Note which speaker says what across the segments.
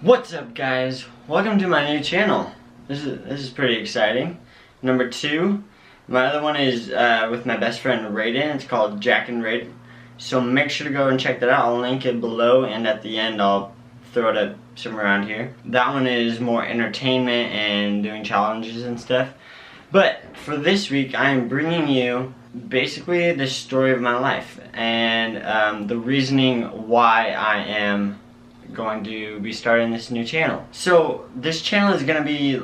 Speaker 1: What's up, guys? Welcome to my new channel. This is pretty exciting. Number 2, my other one is with my best friend Raiden. It's called Jack and Raiden. So make sure to go and check that out. I'll link it below, and at the end I'll throw it up somewhere around here. That one is more entertainment and doing challenges and stuff. But for this week, I am bringing you basically the story of my life and the reasoning why I am going to be starting this new channel. So this channel is going to be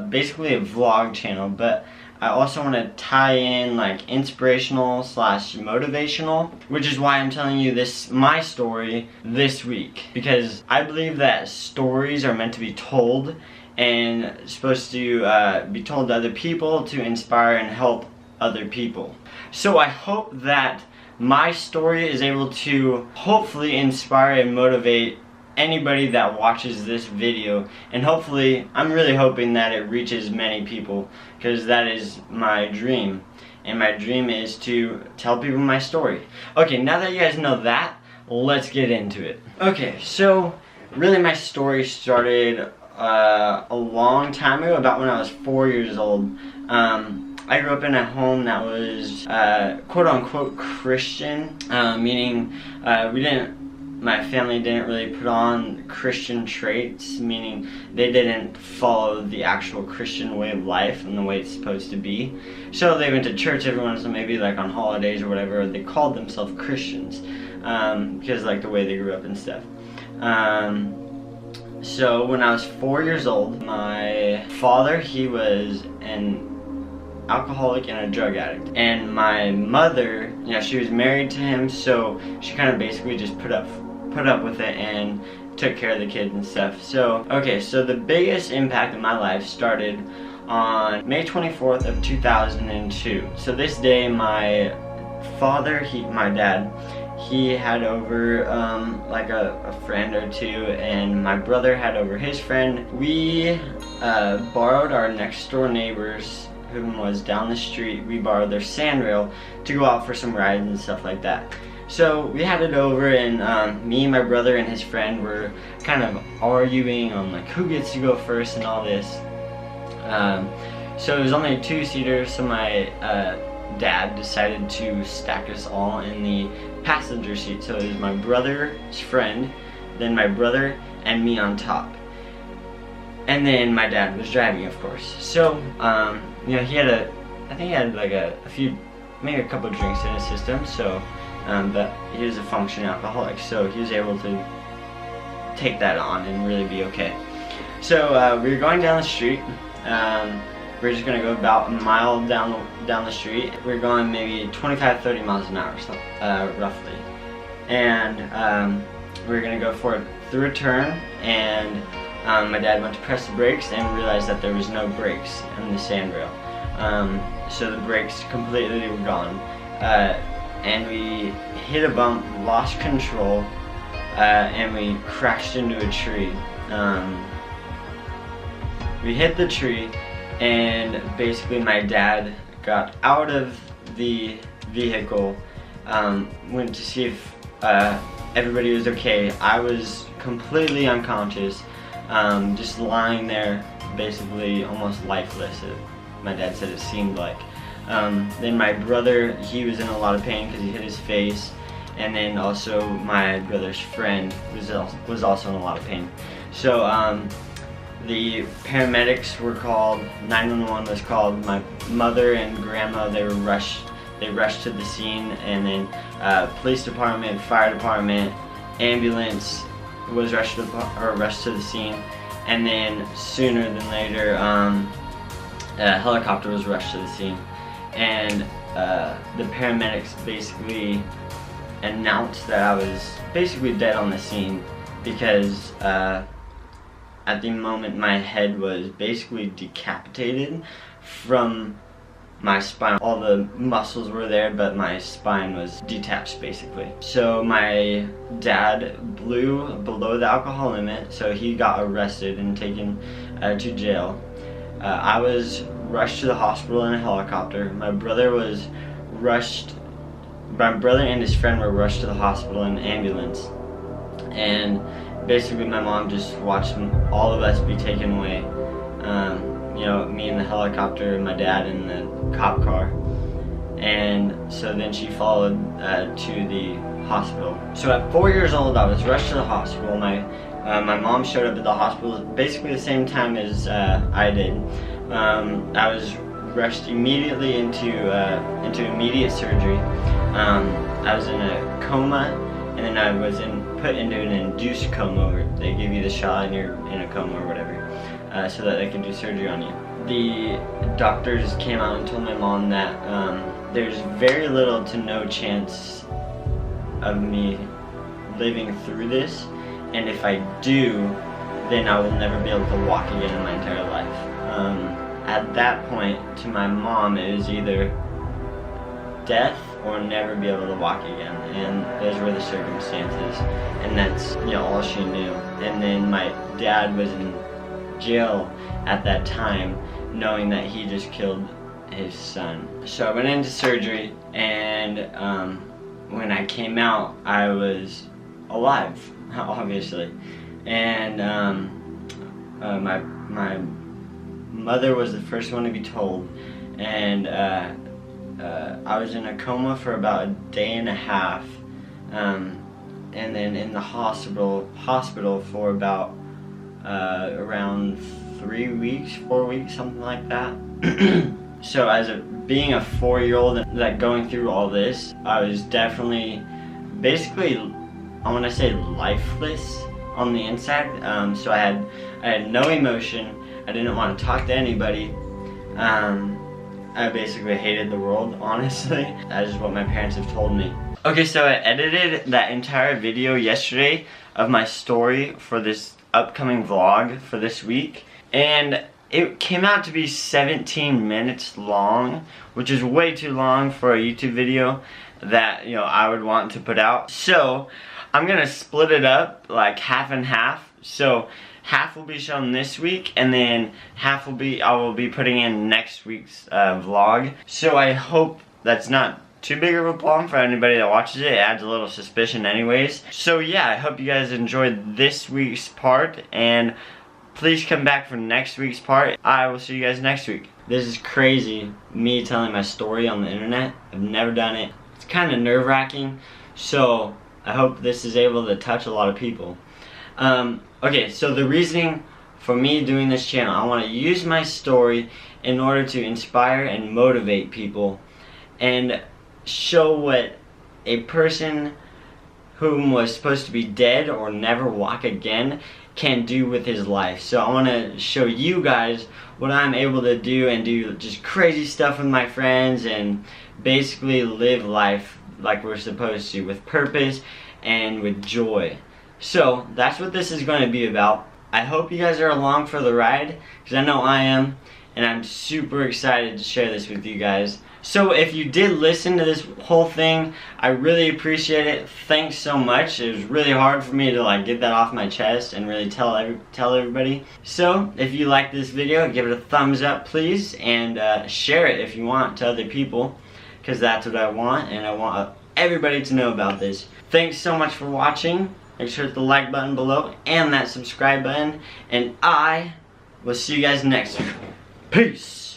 Speaker 1: basically a vlog channel, but I also want to tie in like inspirational / motivational, which is why I'm telling you my story this week, because I believe that stories are meant to be told and supposed to be told to other people to inspire and help other people. So I hope that my story is able to hopefully inspire and motivate anybody that watches this video, and hopefully, I'm really hoping that it reaches many people, because that is my dream, and my dream is to tell people my story. Okay, now that you guys know that, let's get into it. Okay, so really my story started a long time ago, about when I was 4 years old. I grew up in a home that was quote-unquote Christian, meaning my family didn't really put on Christian traits, meaning they didn't follow the actual Christian way of life and the way it's supposed to be. So they went to church every once in a while, maybe like on holidays or whatever. They called themselves Christians because like the way they grew up and stuff. So when I was 4 years old, my father, he was an alcoholic and a drug addict, and my mother, you know, she was married to him, so she kind of basically just put up with it and took care of the kids and stuff. So okay, so the biggest impact in my life started on May 24th of 2002. So this day, my father, my dad, he had over like a friend or two, and my brother had over his friend. We borrowed our next door neighbors, who was down the street. We borrowed their sandrail to go out for some rides and stuff like that. So we had it over, and me, my brother, and his friend were kind of arguing on like who gets to go first and all this. So it was only a 2-seater, so my dad decided to stack us all in the passenger seat. So it was my brother's friend, then my brother, and me on top. And then my dad was driving, of course. So, you know, I think he had like a few, maybe a couple of drinks in his system, so, but he was a functioning alcoholic, so he was able to take that on and really be okay. So, we were going down the street. We were just gonna go about a mile down the street. We were going maybe 25-30 miles an hour, so, roughly. And, we were gonna go through a turn, and my dad went to press the brakes and realized that there was no brakes in the sandrail. So the brakes completely were gone. And we hit a bump, lost control, and we crashed into a tree. We hit the tree, and basically my dad got out of the vehicle, went to see if everybody was okay. I was completely unconscious. Just lying there, basically almost lifeless, my dad said it seemed like. Then my brother, he was in a lot of pain because he hit his face, and then also my brother's friend was also in a lot of pain. So the paramedics were called, 911 was called. My mother and grandma, they rushed to the scene, and then police department, fire department, ambulance was rushed to the scene, and then sooner than later a helicopter was rushed to the scene, and the paramedics basically announced that I was basically dead on the scene, because at the moment my head was basically decapitated from my spine. All the muscles were there, but my spine was detached basically. So my dad blew below the alcohol limit, so he got arrested and taken to jail. I was rushed to the hospital in a helicopter. My brother and his friend were rushed to the hospital in an ambulance. And basically my mom just watched all of us be taken away. You know, me in the helicopter, my dad in the cop car. And so then she followed to the hospital. So at 4 years old, I was rushed to the hospital. My mom showed up at the hospital basically the same time as I did. I was rushed immediately into immediate surgery. I was in a coma, and then I was put into an induced coma where they give you the shot and you're in a coma or whatever, so that they can do surgery on you. The doctors came out and told my mom that there's very little to no chance of me living through this, and if I do, then I will never be able to walk again in my entire life. At that point, to my mom, it was either death or never be able to walk again, and those were the circumstances, and that's, you know, all she knew. And then my dad was in jail at that time, knowing that he just killed his son. So I went into surgery, and when I came out, I was alive, obviously, and my mother was the first one to be told, and I was in a coma for about a day and a half, and then in the hospital for about around 3 weeks, 4 weeks, something like that. So being a 4-year-old, like going through all this, I was definitely, basically, I want to say lifeless on the inside. So I had no emotion. I didn't want to talk to anybody. I basically hated the world, honestly. That is what my parents have told me. Okay, so I edited that entire video yesterday of my story for this upcoming vlog for this week, and it came out to be 17 minutes long, which is way too long for a YouTube video that, you know, I would want to put out. So I'm gonna split it up like half and half. So half will be shown this week, and then half I will be putting in next week's vlog. So I hope that's not too big of a problem for anybody that watches it. It adds a little suspicion anyways. So yeah, I hope you guys enjoyed this week's part, and please come back for next week's part. I will see you guys next week. This is crazy, me telling my story on the internet. I've never done it. It's kind of nerve-wracking, so I hope this is able to touch a lot of people. Okay, so the reasoning for me doing this channel, I want to use my story in order to inspire and motivate people and show what a person whom was supposed to be dead or never walk again can do with his life. So I want to show you guys what I'm able to do, and do just crazy stuff with my friends, and basically live life like we're supposed to, with purpose and with joy. So that's what this is going to be about. I hope you guys are along for the ride, because I know I am, and I'm super excited to share this with you guys. So if you did listen to this whole thing, I really appreciate it. Thanks so much. It was really hard for me to like get that off my chest and really tell everybody. So if you like this video, give it a thumbs up please, and share it if you want to other people, because that's what I want, and I want everybody to know about this. Thanks so much for watching. Make sure to hit the like button below and that subscribe button, and I will see you guys next week. Peace.